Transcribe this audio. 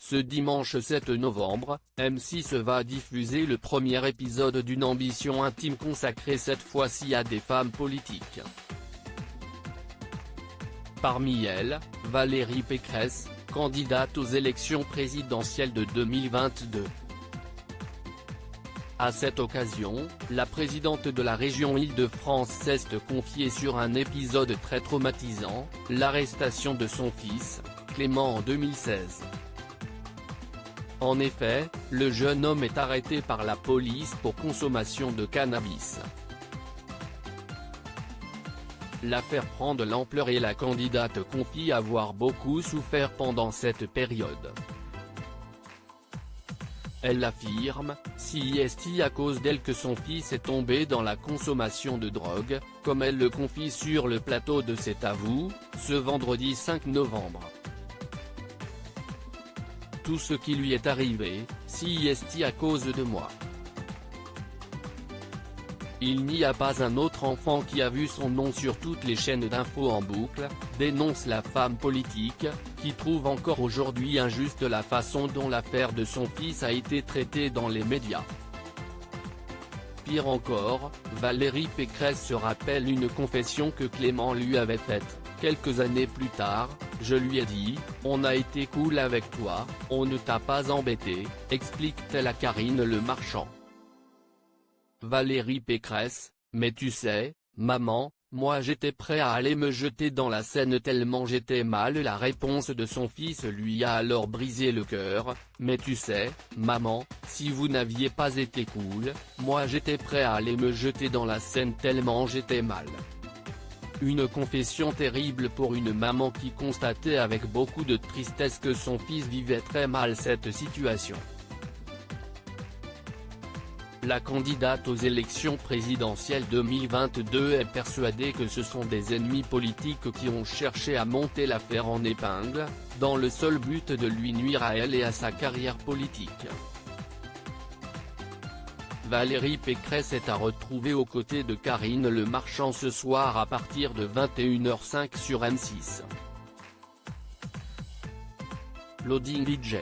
Ce dimanche 7 novembre, M6 va diffuser le premier épisode d'une ambition intime consacrée cette fois-ci à des femmes politiques. Parmi elles, Valérie Pécresse, candidate aux élections présidentielles de 2022. À cette occasion, la présidente de la région Île-de-France s'est confiée sur un épisode très traumatisant, l'arrestation de son fils, Clément en 2016. En effet, le jeune homme est arrêté par la police pour consommation de cannabis. L'affaire prend de l'ampleur et la candidate confie avoir beaucoup souffert pendant cette période. Elle affirme, si est à cause d'elle que son fils est tombé dans la consommation de drogue, comme elle le confie sur le plateau de C'est à vous, ce vendredi 5 novembre. Tout ce qui lui est arrivé, si est à cause de moi. Il n'y a pas un autre enfant qui a vu son nom sur toutes les chaînes d'infos en boucle, dénonce la femme politique, qui trouve encore aujourd'hui injuste la façon dont l'affaire de son fils a été traitée dans les médias. Pire encore, Valérie Pécresse se rappelle une confession que Clément lui avait faite, quelques années plus tard. Je lui ai dit, on a été cool avec toi, on ne t'a pas embêté, explique-t-elle à Karine Le Marchand. Valérie Pécresse, mais tu sais, maman, moi j'étais prêt à aller me jeter dans la Seine tellement j'étais mal. La réponse de son fils lui a alors brisé le cœur, mais tu sais, maman, si vous n'aviez pas été cool, moi j'étais prêt à aller me jeter dans la Seine tellement j'étais mal. Une confession terrible pour une maman qui constatait avec beaucoup de tristesse que son fils vivait très mal cette situation. La candidate aux élections présidentielles 2022 est persuadée que ce sont des ennemis politiques qui ont cherché à monter l'affaire en épingle, dans le seul but de lui nuire à elle et à sa carrière politique. Valérie Pécresse est à retrouver aux côtés de Karine Le Marchand ce soir à partir de 21h05 sur M6. Loading DJ.